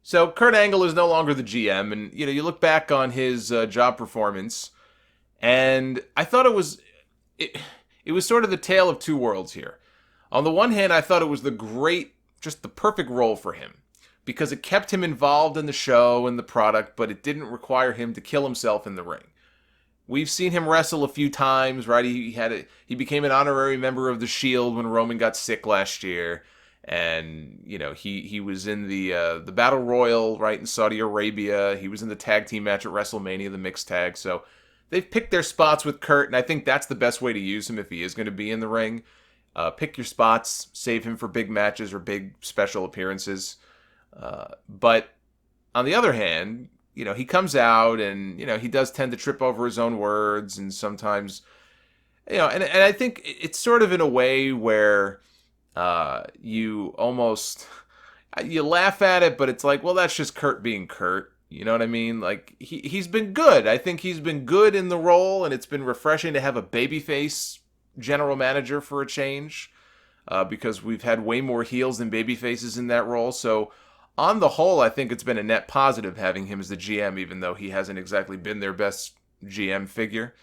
So Kurt Angle is no longer the GM, and you look back on his job performance, and I thought it, it was sort of the tale of two worlds here. On the one hand, I thought it was just the perfect role for him because it kept him involved in the show and the product, but it didn't require him to kill himself in the ring. We've seen him wrestle a few times, right? He became an honorary member of the Shield when Roman got sick last year, and he was in the Battle Royal right in Saudi Arabia. He was in the tag team match at WrestleMania, the mixed tag. So they've picked their spots with Kurt, and I think that's the best way to use him if he is going to be in the ring. Pick your spots, save him for big matches or big special appearances. But on the other hand, he comes out and, he does tend to trip over his own words and sometimes, and I think it's sort of in a way where you almost, you laugh at it, but it's like, well, that's just Kurt being Kurt. You know what I mean? Like, he's been good. I think he's been good in the role, and it's been refreshing to have a babyface general manager for a change, because we've had way more heels than babyfaces in that role. So, on the whole, I think it's been a net positive having him as the GM, even though he hasn't exactly been their best GM figure.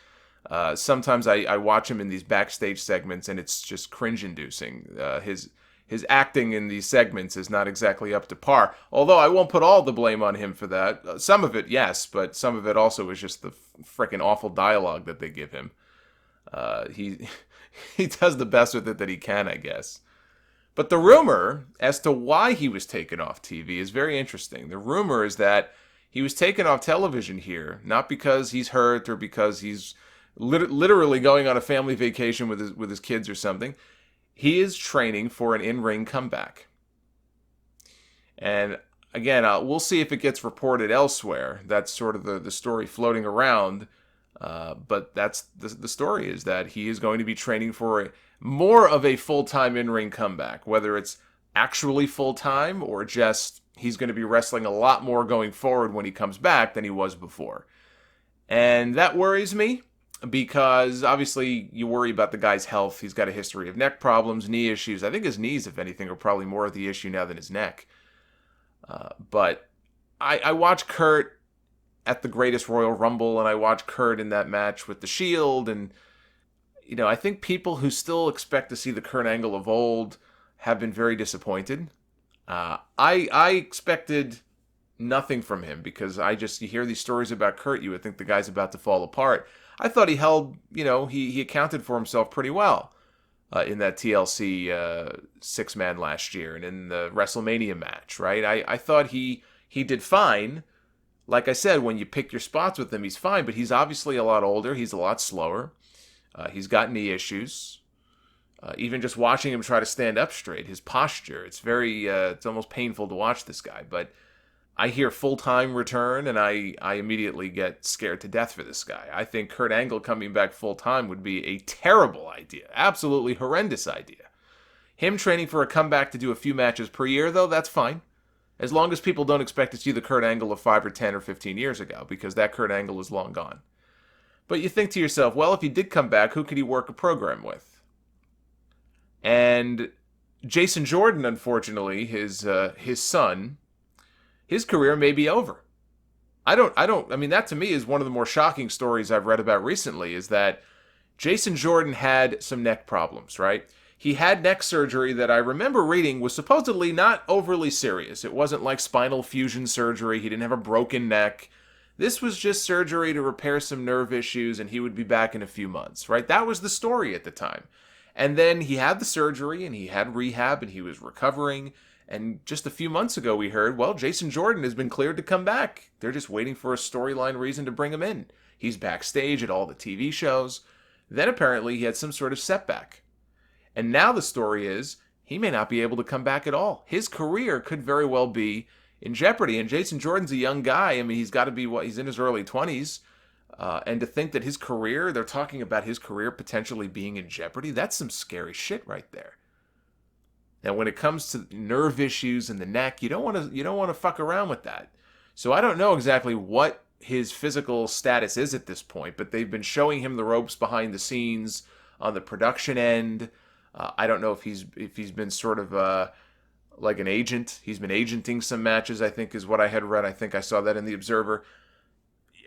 Sometimes I watch him in these backstage segments, and it's just cringe-inducing. His acting in these segments is not exactly up to par. Although I won't put all the blame on him for that. Some of it, yes, but some of it also is just the freaking awful dialogue that they give him. He he does the best with it that he can, I guess. But the rumor as to why he was taken off TV is very interesting. The rumor is that he was taken off television here, not because he's hurt or because he's literally going on a family vacation with his kids or something. He is training for an in-ring comeback. And again, we'll see if it gets reported elsewhere. That's sort of the story floating around. But that's the story, is that he is going to be training for more of a full-time in-ring comeback, whether it's actually full-time or just he's going to be wrestling a lot more going forward when he comes back than he was before. And that worries me because obviously you worry about the guy's health. He's got a history of neck problems, knee issues. I think his knees, if anything, are probably more of the issue now than his neck. But I watch Kurt at the Greatest Royal Rumble, and I watched Kurt in that match with the Shield, and I think people who still expect to see the Kurt Angle of old have been very disappointed. I expected nothing from him because you hear these stories about Kurt, you would think the guy's about to fall apart. I thought he held, he accounted for himself pretty well in that TLC six-man last year and in the WrestleMania match, right? I thought he did fine. Like I said, when you pick your spots with him, he's fine, but he's obviously a lot older. He's a lot slower. He's got knee issues. Even just watching him try to stand up straight, his posture, it's almost painful to watch this guy. But I hear full-time return, and I immediately get scared to death for this guy. I think Kurt Angle coming back full-time would be a terrible idea. Absolutely horrendous idea. Him training for a comeback to do a few matches per year, though, that's fine. As long as people don't expect to see the Kurt Angle of 5 or 10 or 15 years ago, because that Kurt Angle is long gone. But you think to yourself, well, if he did come back, who could he work a program with? And Jason Jordan, unfortunately, his son, his career may be over. I mean, that to me is one of the more shocking stories I've read about recently, is that Jason Jordan had some neck problems, right? He had neck surgery that I remember reading was supposedly not overly serious. It wasn't like spinal fusion surgery. He didn't have a broken neck. This was just surgery to repair some nerve issues, and he would be back in a few months, right? That was the story at the time. And then he had the surgery, and he had rehab, and he was recovering. And just a few months ago, we heard, well, Jason Jordan has been cleared to come back. They're just waiting for a storyline reason to bring him in. He's backstage at all the TV shows. Then apparently he had some sort of setback. And now the story is he may not be able to come back at all. His career could very well be in jeopardy. And Jason Jordan's a young guy. I mean, he's got to be, he's in his early 20s. And to think that they're talking about his career potentially being in jeopardy, that's some scary shit right there. Now, when it comes to nerve issues in the neck, you don't want to fuck around with that. So I don't know exactly what his physical status is at this point, but they've been showing him the ropes behind the scenes on the production end. I don't know if he's been sort of like an agent. He's been agenting some matches, I think is what I had read. I think I saw that in the Observer.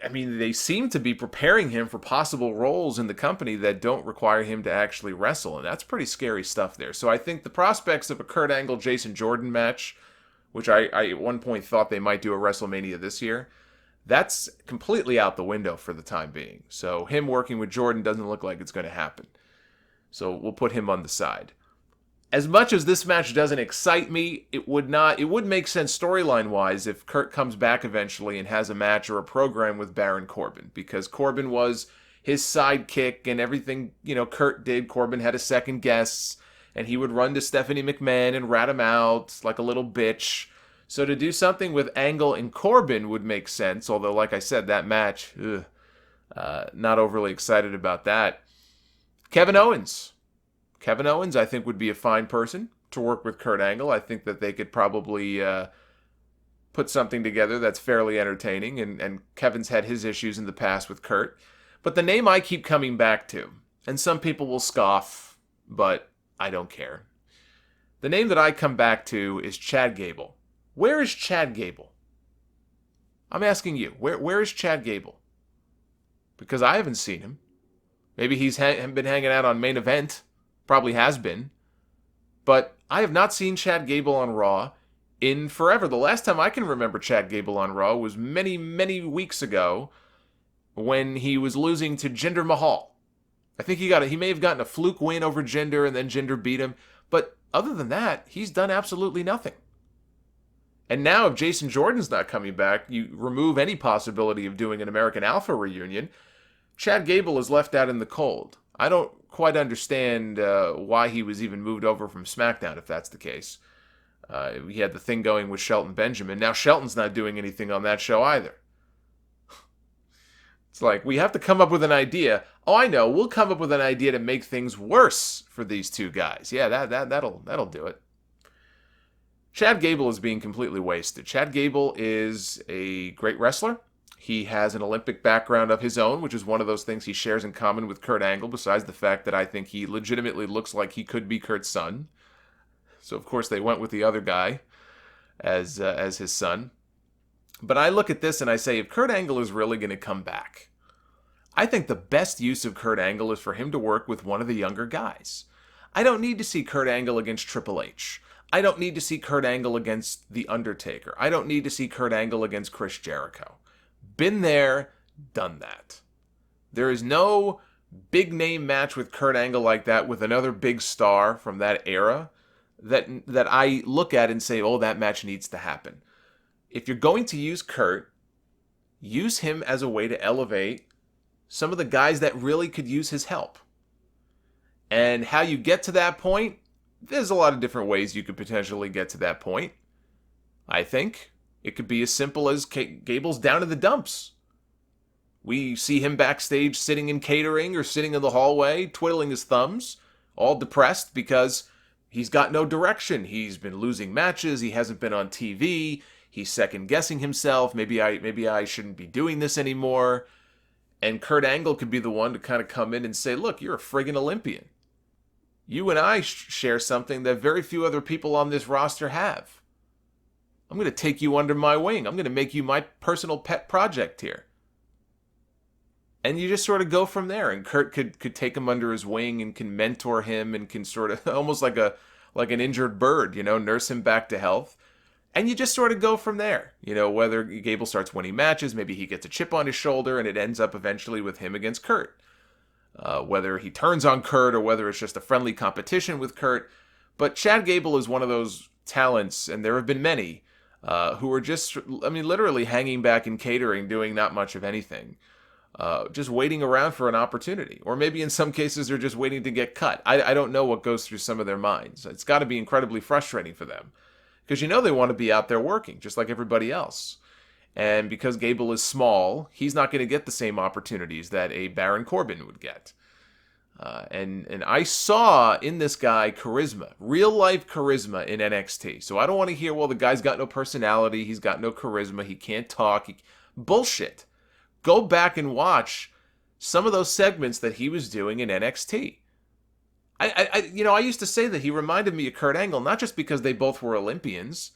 I mean, they seem to be preparing him for possible roles in the company that don't require him to actually wrestle, and that's pretty scary stuff there. So I think the prospects of a Kurt Angle Jason Jordan match, which I at one point thought they might do a WrestleMania this year, that's completely out the window for the time being. So him working with Jordan doesn't look like it's going to happen. So we'll put him on the side. As much as this match doesn't excite me, it would make sense storyline-wise if Kurt comes back eventually and has a match or a program with Baron Corbin, because Corbin was his sidekick and everything, Kurt did. Corbin had a second guess, and he would run to Stephanie McMahon and rat him out like a little bitch. So to do something with Angle and Corbin would make sense, although, like I said, that match, not overly excited about that. Kevin Owens, I think, would be a fine person to work with Kurt Angle. I think that they could probably put something together that's fairly entertaining, and Kevin's had his issues in the past with Kurt. But the name I keep coming back to, and some people will scoff, but I don't care. The name that I come back to is Chad Gable. Where is Chad Gable? I'm asking you, where is Chad Gable? Because I haven't seen him. Maybe he's been hanging out on Main Event. Probably has been. But I have not seen Chad Gable on Raw in forever. The last time I can remember Chad Gable on Raw was many, many weeks ago when he was losing to Jinder Mahal. I think he may have gotten a fluke win over Jinder and then Jinder beat him. But other than that, he's done absolutely nothing. And now if Jason Jordan's not coming back, you remove any possibility of doing an American Alpha reunion, Chad Gable is left out in the cold. I don't quite understand why he was even moved over from SmackDown, if that's the case. We had the thing going with Shelton Benjamin. Now Shelton's not doing anything on that show either. It's like, we have to come up with an idea. Oh, I know. We'll come up with an idea to make things worse for these two guys. Yeah, that'll do it. Chad Gable is being completely wasted. Chad Gable is a great wrestler. He has an Olympic background of his own, which is one of those things he shares in common with Kurt Angle, besides the fact that I think he legitimately looks like he could be Kurt's son. So, of course, they went with the other guy as his son. But I look at this and I say, if Kurt Angle is really going to come back, I think the best use of Kurt Angle is for him to work with one of the younger guys. I don't need to see Kurt Angle against Triple H. I don't need to see Kurt Angle against The Undertaker. I don't need to see Kurt Angle against Chris Jericho. Been there, done that. There is no big name match with Kurt Angle like that with another big star from that era that I look at and say, oh, that match needs to happen. If you're going to use Kurt, use him as a way to elevate some of the guys that really could use his help. And how you get to that point, there's a lot of different ways you could potentially get to that point. I think it could be as simple as Gable's down in the dumps. We see him backstage sitting in catering or sitting in the hallway, twiddling his thumbs, all depressed because he's got no direction. He's been losing matches. He hasn't been on TV. He's second-guessing himself. Maybe I shouldn't be doing this anymore. And Kurt Angle could be the one to kind of come in and say, look, you're a friggin' Olympian. You and I share something that very few other people on this roster have. I'm going to take you under my wing. I'm going to make you my personal pet project here. And you just sort of go from there. And Kurt could take him under his wing and can mentor him and can sort of, almost like an injured bird, nurse him back to health. And you just sort of go from there. Whether Gable starts winning matches, maybe he gets a chip on his shoulder and it ends up eventually with him against Kurt. Whether he turns on Kurt or whether it's just a friendly competition with Kurt. But Chad Gable is one of those talents, and there have been many, who are just, literally hanging back in catering, doing not much of anything. Just waiting around for an opportunity. Or maybe in some cases they're just waiting to get cut. I don't know what goes through some of their minds. It's got to be incredibly frustrating for them. Because they want to be out there working, just like everybody else. And because Gable is small, he's not going to get the same opportunities that a Baron Corbin would get. And I saw in this guy charisma, real-life charisma in NXT. So I don't want to hear, well, the guy's got no personality, he's got no charisma, he can't talk. Bullshit. Go back and watch some of those segments that he was doing in NXT. I used to say that he reminded me of Kurt Angle, not just because they both were Olympians,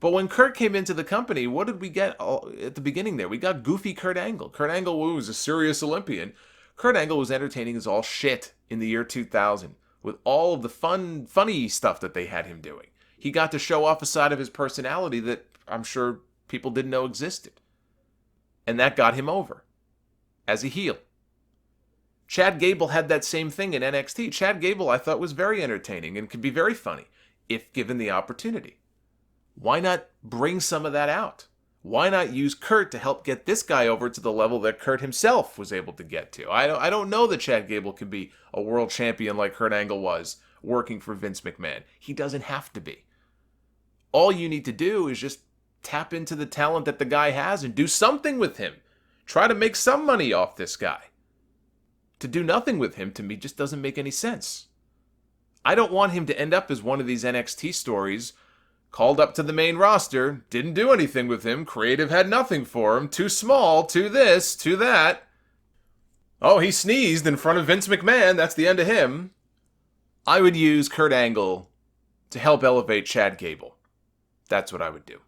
but when Kurt came into the company, what did we get at the beginning there? We got goofy Kurt Angle. Kurt Angle was a serious Olympian. Kurt Angle was entertaining as all shit in the year 2000 with all of the funny stuff that they had him doing. He got to show off a side of his personality that I'm sure people didn't know existed. And that got him over as a heel. Chad Gable had that same thing in NXT. Chad Gable, I thought, was very entertaining and could be very funny if given the opportunity. Why not bring some of that out? Why not use Kurt to help get this guy over to the level that Kurt himself was able to get to? I don't know that Chad Gable can be a world champion like Kurt Angle was working for Vince McMahon. He doesn't have to be. All you need to do is just tap into the talent that the guy has and do something with him. Try to make some money off this guy. To do nothing with him, to me, just doesn't make any sense. I don't want him to end up as one of these NXT stories, called up to the main roster, didn't do anything with him, creative had nothing for him, too small, too this, too that. Oh, he sneezed in front of Vince McMahon, that's the end of him. I would use Kurt Angle to help elevate Chad Gable. That's what I would do.